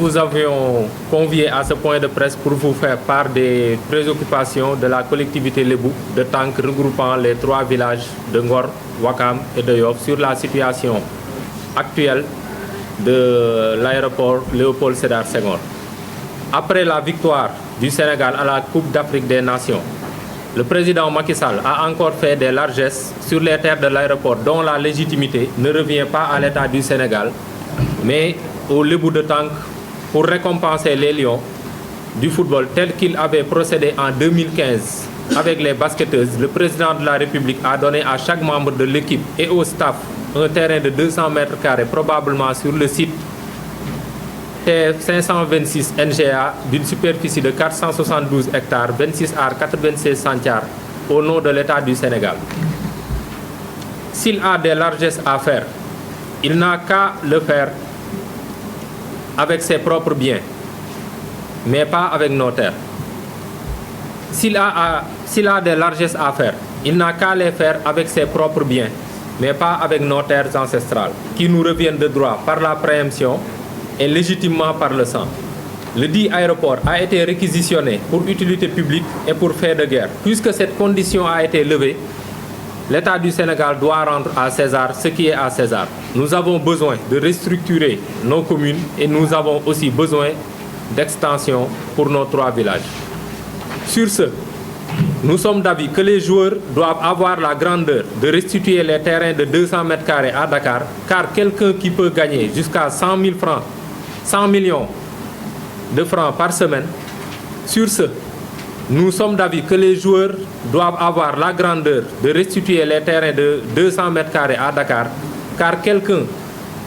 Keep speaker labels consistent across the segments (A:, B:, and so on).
A: vous avions convié à ce point de presse pour vous faire part des préoccupations de la collectivité Lébou de Tank regroupant les 3 villages de Ngor, Ouakam et de Yoff sur la situation actuelle de l'aéroport Léopold Sédar Senghor. Après la victoire du Sénégal à la Coupe d'Afrique des Nations, le président Macky Sall a encore fait des largesses sur les terres de l'aéroport dont la légitimité ne revient pas à l'État du Sénégal, mais au Lébou de Tank pour récompenser les lions du football tel qu'il avait procédé en 2015 avec les basketteuses. Le président de la République a donné à chaque membre de l'équipe et au staff un terrain de 200 mètres carrés, probablement sur le site T526 NGA d'une superficie de 472 hectares, 26 ar 96 centiares, au nom de l'État du Sénégal. S'il a des largesses à faire, il n'a qu'à le faire avec ses propres biens, mais pas avec nos terres. S'il a des largesses à faire, il n'a qu'à les faire avec ses propres biens, mais pas avec nos terres ancestrales, qui nous reviennent de droit par la préemption et légitimement par le sang. Le dit aéroport a été réquisitionné pour utilité publique et pour fait de guerre. Puisque cette condition a été levée, l'État du Sénégal doit rendre à César ce qui est à César. Nous avons besoin de restructurer nos communes et nous avons aussi besoin d'extension pour nos 3 villages. Sur ce, nous sommes d'avis que les joueurs doivent avoir la grandeur de restituer les terrains de 200 mètres carrés à Dakar, car quelqu'un qui peut gagner jusqu'à 100 millions de francs par semaine, sur ce, nous sommes d'avis que les joueurs doivent avoir la grandeur de restituer les terrains de 200 mètres carrés à Dakar, car quelqu'un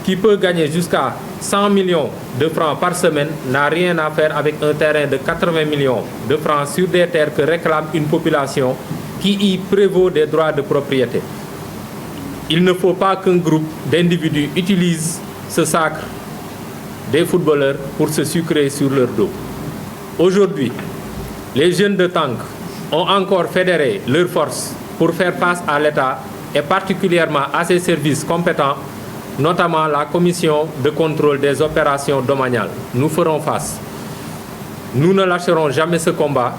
A: qui peut gagner jusqu'à 100 millions de francs par semaine n'a rien à faire avec un terrain de 80 millions de francs sur des terres que réclame une population qui y prévaut des droits de propriété. Il ne faut pas qu'un groupe d'individus utilise ce sacre des footballeurs pour se sucrer sur leur dos. Aujourd'hui, les jeunes de Tank ont encore fédéré leurs forces pour faire face à l'État et particulièrement à ses services compétents, notamment la commission de contrôle des opérations domaniales. Nous ferons face. Nous ne lâcherons jamais ce combat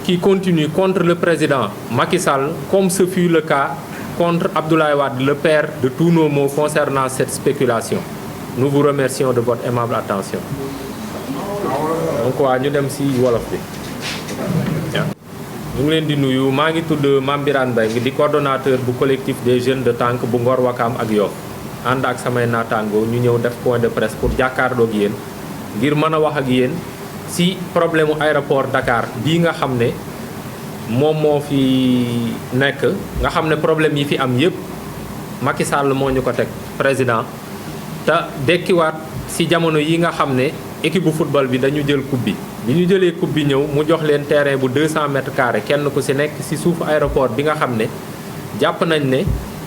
A: qui continue contre le président Macky Sall, comme ce fut le cas contre Abdoulaye Wade, le père de tous nos maux concernant cette spéculation. Nous vous remercions de votre aimable attention. Donc waa ñu dem ci wolof bi. ñu ngi leen di nuyu, maa ngi tudd Mame Birane Mbengue di coordonnateur bu collectif des jeunes de Tank bu Ngor, Wakam ak Yoff. ànd ak samay naataango ñu ñëw def point de presse pour jàkkaarloo ak yéen ngir mën a wax ak yéen ci problème mu aéroport Dakar bii nga xam ne moom moo fi nekk, nga xam ne problème yi fi am yépp Macky Sall moo ñu ko teg président te dekkiwaat ci jamono yi nga xam ne équipe bu football bi dañu jël coupe bi ñu jëlee coupe bi ñëw mu jox leen terrain bu 200 mètres carrés kenn ku ci nekk ci suufu aéroport bi nga xam ne jàpp nañ ne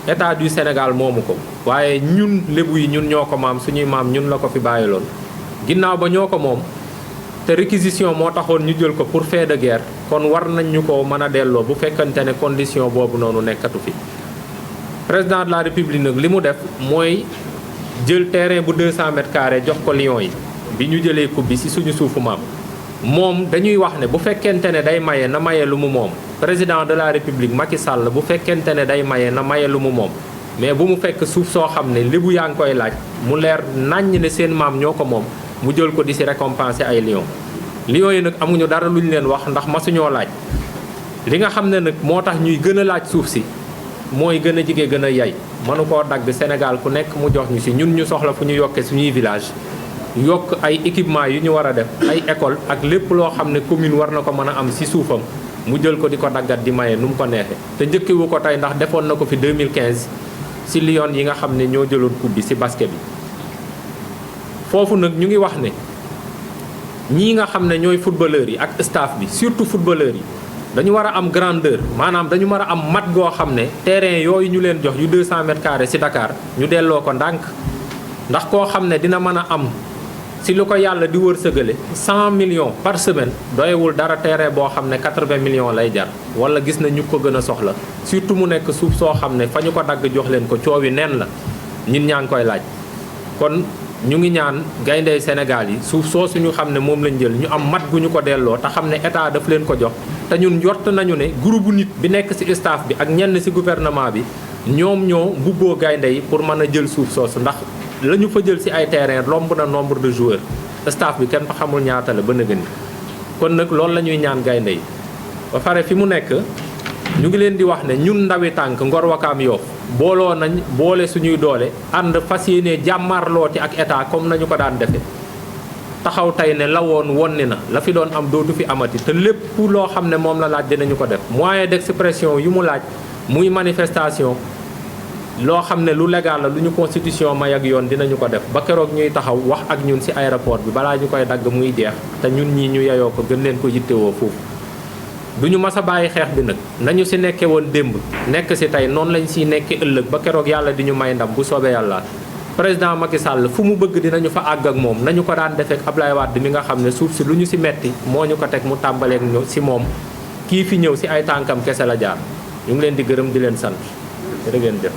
A: État du Sénégal moomu ko, waaye ñun lébu yi ñun ñoo ko maam, suñuy maam ñun la ko fi bàyyiloon. Ginnaaw ba ñoo ko moom te réquisition moo taxoon ñu jël ko pour fait de guerre, kon war nañ ñu ko mën a delloo bu fekkante ne condition boobu noonu nekkatu fi. Président de la République nag li mu def mooy jël terrain bu 200 mètres carrés jox ko Lions yi bi ñu jëlee coupe bi ci suñu suufu maam. Moom dañuy wax ne bu fekkente ne day maye na maye lu mu moom. Président de la République Macky Sall bu fekkente ne day maye na maye lu mu moom, mais bu mu fekk suuf soo xam ne lébu yaa ngi koy laaj mu leer naññ ne seen maam ñoo ko moom mu jël ko di ci récompenser ay lions. Lions yi nag amuñu dara lu ñu leen wax ndax masuñoo laaj. Li nga xam ne nag moo tax ñuy gën a laaj suuf si mooy gën a jige gën a yay mënu koo dagg Sénégal ku nekk mu jox ñu ci, ñun ñu soxla fu ñu yokkee suñuy village yokk ay équipement yu ñu war a def, ay école ak lépp loo xam ne commune war na ko mën a am ci suufam mu jël ko di ko daggat di maye nu mu ko neexee. Te njëkkewu ko tey ndax defoon na ko fi 2015 ci Lions yi nga xam ne ñoo jëloon coupe bi ci basket bi. Foofu nag ñu ngi wax ne ñii nga xam ne ñooy footballeurs yi ak staff bi, surtout footballeurs yi dañu war a am grandeur, maanaam dañu war a am mat goo xam ne terrain yooyu ñu leen jox yu 200 mètres carrés ci Dakar ñu delloo ko ndànk, ndax koo xam ne dina mën a am si lu ko yàlla di wërsëgale 100 millions par semaine doyewul dara terrain boo xam ne 80 millions lay jar, wala gis na ñu ko gën a soxla, surtout mu nekk suuf soo xam ne fa ñu ko dagg jox leen ko coowi neen la ñin ñaa ngi koy laaj. Kon ñu ngi ñaan gayndey Sénégal yi suuf soosu ñu xam ne moom lañ jël ñu am mat gu ñu ko delloo te xam ne état daf leen ko jox te ñun njort nañu ne groupe nit bi nekk ci staff bi ak ñenn ci gouvernement bi ñoom ñoo mbubboo gaynde yi pour mën a jël suuf soosu ndax la ñu fa jël ci ay terrain romb na nombre de joueurs staff bi kenn fa xamul ñaata la ba nëgën kon nag loolu la ñuy ñaan gaynde yi ba pare fi mu nekk ñu ngi leen di wax ne ñun ndawi tànk Ngor Wakaam Yoff booloo nañ boole suñuy doole ànd fas yéene jàmmarlooti ak état comme nañu ko daan defe taxaw tey ne la woon wonni na la fi doon am dootu fi amati te lépp loo xam ne moom la laaj dinañu ko def moyen d'expression yu mu laaj muy manifestation loo xam ne lu légal la lu ñu constitution may ak yoon dinañu ko def ba keroog ñuy taxaw wax ak ñun ci aéroport bi balaa ñu koy dagg muy jeex te ñun ñii ñu yeyoo ko gën leen ko yittewoo foofu du ñu mas a bàyyi xeex bi nag nañu ci nekke woon démb nekk ci tey noonu lañ ciy nekke ëllëg ba keroog yàlla di ñu may ndam bu soobee yàlla président Macky Sall fu mu bëgg dinañu fa àgg ak moom nañu ko daan defee ak Ablaye Wade mi nga xam ne suuf si lu ñu ci metti moo ñu ko teg mu tàmbaleek ñu ci moom kii fi ñëw ci ay tànkam kese la jaar ñu ngi leen di gërëm di leen sant jërë ngeen jëf.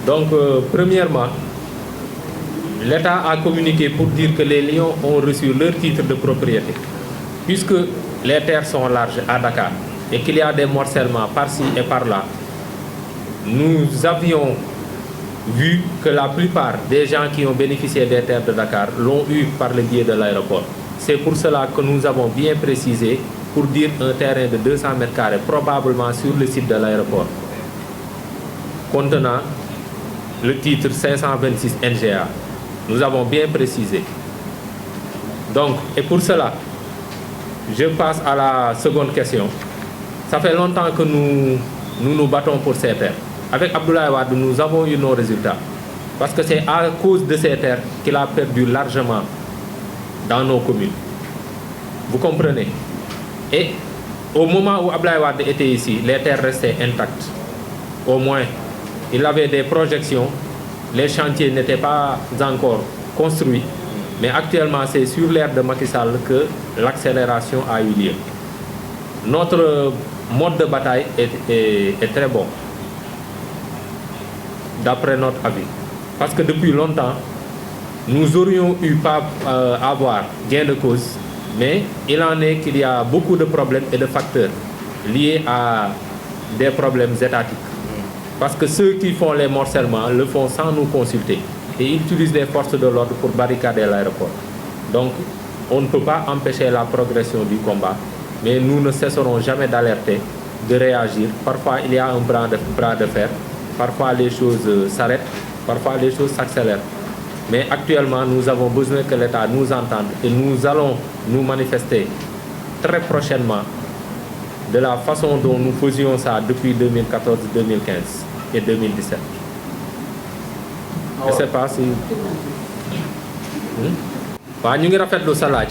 A: Donc, premièrement, l'État a communiqué pour dire que les Lions ont reçu leur titre de propriété, puisque les terres sont larges à Dakar et qu'il y a des morcellements par-ci et par-là. Nous avions vu que la plupart des gens qui ont bénéficié des terres de Dakar l'ont eu par le biais de l'aéroport. C'est pour cela que nous avons bien précisé pour dire un terrain de 200 mètres carrés, probablement sur le site de l'aéroport, contenant le titre 526 NGA. Nous avons bien précisé. Donc, et pour cela, je passe à la seconde question. Ça fait longtemps que nous battons pour ces terres. Avec Abdoulaye Wade, nous avons eu nos résultats. Parce que c'est à cause de ces terres qu'il a perdu largement dans nos communes. Vous comprenez? Et au moment où Abdoulaye Wade était ici, les terres restaient intactes. Au moins, il avait des projections. Les chantiers n'étaient pas encore construits, mais actuellement c'est sur l'ère de Macky Sall que l'accélération a eu lieu. Notre mode de bataille est très bon, d'après notre avis. Parce que depuis longtemps, nous aurions eu pas avoir gain de cause, mais il en est qu'il y a beaucoup de problèmes et de facteurs liés à des problèmes étatiques. Parce que ceux qui font les morcellements le font sans nous consulter et ils utilisent les forces de l'ordre pour barricader l'aéroport. Donc, on ne peut pas empêcher la progression du combat, mais nous ne cesserons jamais d'alerter, de réagir. Parfois, il y a un bras de fer, parfois les choses s'arrêtent, parfois les choses s'accélèrent. Mais actuellement, nous avons besoin que l'État nous entende et nous allons nous manifester très prochainement de la façon dont nous faisions ça depuis 2014, 2015 et 2017. Je ne sais pas si... waaw ñu ngi rafetlu sa laaj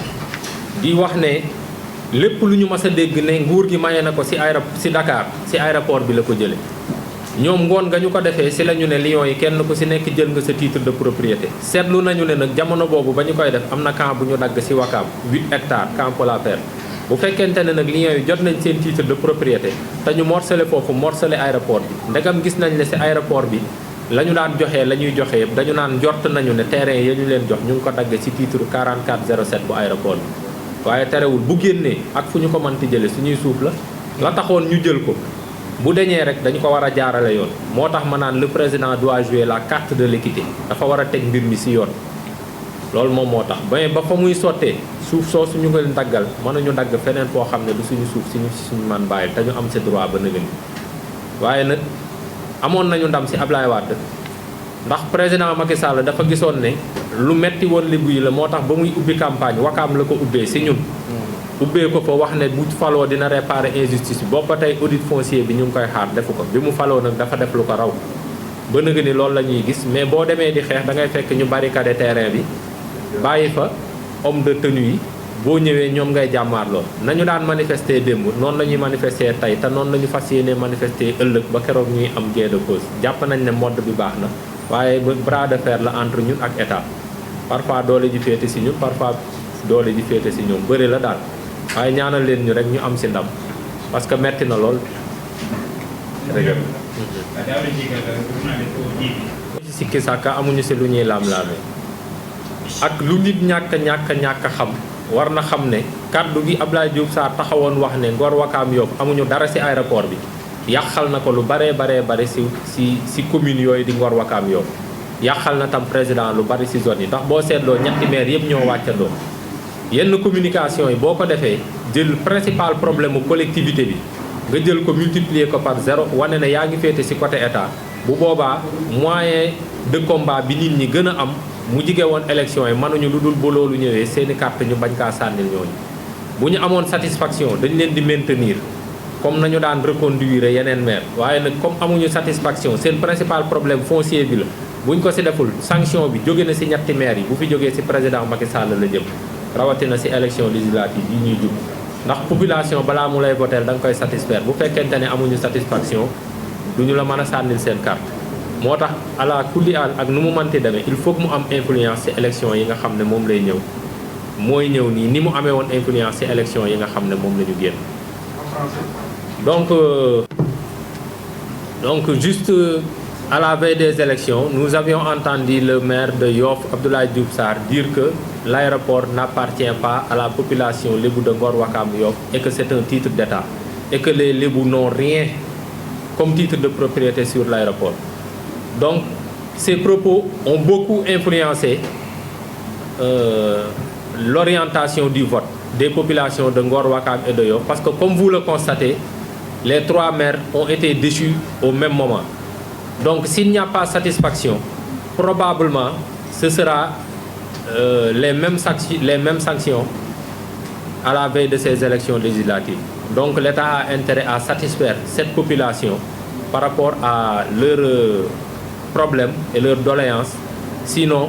A: di wax ne lépp lu ñu mës a dégg ne nguur gi maye na ko ci Dakar ci aéroport bi la ko jële ñoom ngoon nga ñu ko defee ci la ñu ne Lions yi kenn ku ci nekk jël nga sa titre de propriété seetlu nañu ne nag jamono boobu ba ñu koy def am na camp bu ñu dagg ci Wakaam 8 hectares camp Paul-Appert bu fekkente ne nag Lions yi jot nañ seen titre de propriété te ñu morcelé foofu morcelé aéroport bi ndegam gis nañ ne ci aéroport bi la ñu daan joxee la ñuy joxe yëpp dañu naan njort nañu ne terrain ya ñu leen jox ñu ngi ko dagg ci titre 4407 bu aéroport bi waaye terewul bu génnee ak fu ñu ko mënti jële suñuy suuf la taxoon ñu jël ko bu deñee rek dañu ko war a jaarale yoon moo tax ma naan le président doit jouer la carte de l'équité dafa war a teg mbir mi ci yoon loolu moom moo tax ba fa muy sottee suuf soo suñu nga leen daggal mën nañu dagg feneen foo xam ne du suñu suuf suñu man bàyyil te ñu am ci droit ba nëgën waaye nag amoon nañu ndam ci Ablaye Wade ndax président Macky Sall dafa gisoon ne lu metti woon Lebu yi la moo tax ba muy ubbi campagne Wakaam la ko ubbee ci ñun ubbee ko fa wax ne bu faloo dina réparer injustice bi boppa tey audit foncier bi ñu ngi koy xaar defu ko bi mu faloo nag dafa def lu ko raw ba nëg ni loolu la ñuy gis mais boo demee di xeex da ngay fekk ñu barricade terrain bi bàyyi fa homme de tenue yi boo ñëwee ñoom ngay jàmmaarloo nañu daan manifester démb noonu la ñuy manifester tey te noonu la ñu fas yéene manifester ëllëg ba keroog ñuy am gain de cause jàpp nañ ne mode bi baax na waaye bras de fer la entre ñun ak état parfois doole ji féete ci ñun parfois doole ji féete ci ñoom bëri la daal waaye ñaanal leen ñu rek ñu am ci ndam parce que metti na lool rëgal sikki sàkka amuñu si lu ñuy laam-laame ak lu nit ñàkk xam war na xam ne kàddu gi Abdoulaye Diouf Sarr taxawoon wax ne Ngor Wakaam Yoff amuñu dara si aéroport bi yàqal na ko lu bare si commune yooyu di Ngor Wakaam Yoff yàqal na tam président lu bari si zone yi ndax boo seetloo ñetti maire yëpp ñoo wàccandoo yenn communication yi boo ko defee jël principal problème mu collectivité bi nga jël ko multiplier ko par 0 wane ne yaa ngi féete si côté état bu boobaa moyen de combat bi nit ñi gën a am mu jige woon élection yi mënuñu lu dul ba loolu ñëwee seeni carte ñu bañ kaa sànnil ñooñu bu ñu amoon satisfaction dañ leen di maintenir comme nañu daan reconduire yeneen maire waaye nag comme amuñu satisfaction seen principal problème foncier bi la buñ ko si deful sanction bi jóge na si ñetti maire yi bu fi jógee si président Macky Sall la jëm rawatina si élection législative yi ñuy jub ndax population balaa mu lay voter da nga koy satisfaire bu fekkente ne amuñu satisfaction duñu la mën a sànnil seen carte moo tax ala kulli al ak nu mu mënti demee il faut que mu am influence ci élection yi nga xam ne moom lay ñëw mooy ñëw nii ni mu amee woon influence ci élection yi nga xam ne moom la ñu génn donc juste à la veille des élections nous avions entendu le maire de Yoff Abdoulaye Diouf Sarr dire que l'aéroport n'appartient pas à la population lébu de Ngor Wakaam Yoff et que c'est un titre d'État et que les lébus n'ont rien comme titre de propriété sur l'aéroport. Donc, ces propos ont beaucoup influencé l'orientation du vote des populations de Ngor Wakaam et de Yoff parce que comme vous le constatez, les trois maires ont été déchus au même moment. Donc, s'il n'y a pas satisfaction, probablement, ce sera les mêmes sanctions à la veille de ces élections législatives. Donc, l'État a intérêt à satisfaire cette population par rapport à leurs problèmes et leurs doléances. Sinon,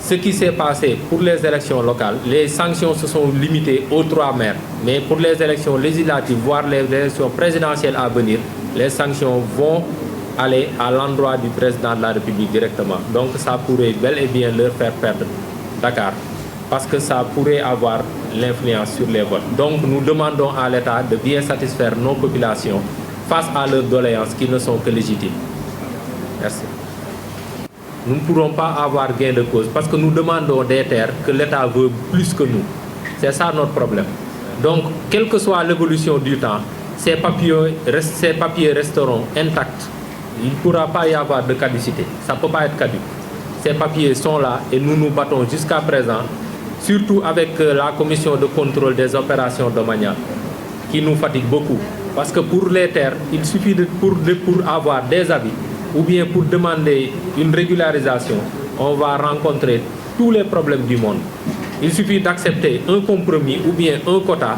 A: ce qui s'est passé pour les élections locales, les sanctions se sont limitées aux trois maires. Mais pour les élections législatives, voire les élections présidentielles à venir, les sanctions vont aller à l'endroit du président de la République directement. Donc ça pourrait bel et bien leur faire perdre Dakar parce que ça pourrait avoir l'influence sur les votes. Donc nous demandons à l'État de bien satisfaire nos populations face à leurs doléances qui ne sont que légitimes. Merci. Nous ne pourrons pas avoir gain de cause parce que nous demandons des terres que l'État veut plus que nous. C'est ça notre problème. Donc, quelle que soit l'évolution du temps, ces papiers resteront intacts. Il ne pourra pas y avoir de caducité. Ça ne peut pas être caduc. Ces papiers sont là et nous nous battons jusqu'à présent, surtout avec la commission de contrôle des opérations domaniales, qui nous fatigue beaucoup. Parce que pour les terres, il suffit pour avoir des avis ou bien pour demander une régularisation, on va rencontrer tous les problèmes du monde. Il suffit d'accepter un compromis ou bien un quota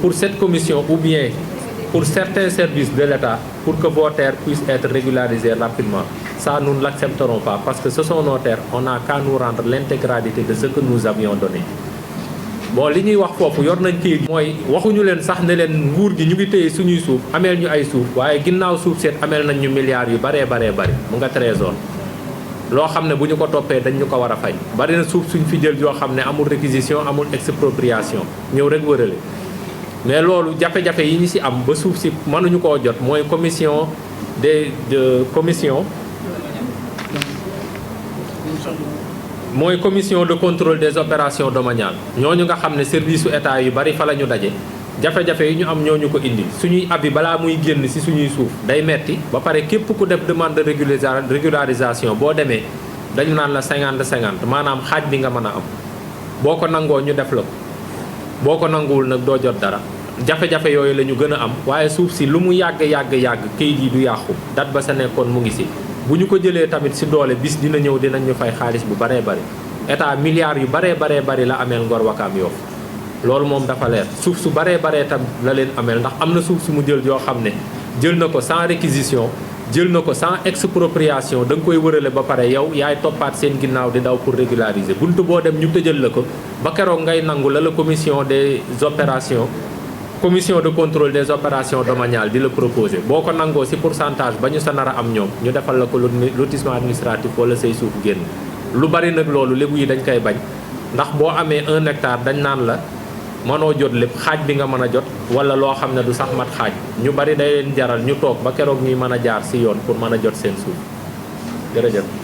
A: pour cette commission ou bien pour certains services de l'État pour que vos terres puissent être régularisées rapidement. Ça, nous ne l'accepterons pas parce que ce sont nos terres. On n'a qu'à nous rendre l'intégralité de ce que nous avions donné. Bon, li ñuy wax foofu yor nañ kii mooy waxuñu leen sax ne leen nguur gi ñu ngi téye suñuy suuf ameel ñu ay suuf waaye ginnaaw suuf seet ameel nañ ñu milliards yu baree mu nga trésor loo xam ne bu ñu ko toppee dañ ñu ko war a fay bari na suuf suñ fi jël yoo xam ne amul réquisition amul expropriation ñëw rek wërale mais loolu jafe-jafe yi ñu ci am ba suuf si mënuñu koo jot mooy commission de contrôle des opérations domaniales ñooñu nga xam ne service su état yu bari fa la ñu daje jafe-jafe yi ñu am ñooñu ko indi suñuy abi balaa muy génn ci suñuy suuf day metti ba pare képp ku def demande de régularisation boo demee dañu naan la 50-50 maanaam xaaj bi nga mën a am boo ko nangoo ñu def la ko boo ko nanguwul nag doo jot dara jafe-jafe yooyu la ñu gën a am waaye suuf si lu mu yàgg kayit yi du yàqu date ba sa nekkoon mu ngi ci bu ñu ko jëlee tamit ci doole bis dina ñëw dinañ ñu fay xaalis bu baree bari état milliards yu baree bari la ameel Ngor Wakaam Yoff loolu moom dafa leer suuf su baree tam la leen ameel ndax am na suuf su mu jël yoo xam ne jël na ko sans réquisition jël na ko sans expropriation da nga koy wërale ba pare yow yaay toppaat seen ginnaaw di daw pour régulariser buntu boo dem ñu tëjal la ko ba keroog ngay nangu la commission de contrôle des opérations domaniales di la proposer boo ko nangoo ci pourcentage ba ñu sa nar a am ñoom ñu defal la ko lotissement administratif wala say suuf génn lu bari nag loolu lébu yi dañ koy bañ ndax boo amee 1 hectare dañ naan la mënoo jot lépp xaaj bi nga mën a jot wala loo xam ne du sax mat xaaj ñu bari day leen jaral ñu toog ba keroog ñuy mën a jaar ci yoon pour mën a jot seen suuf jërëjëf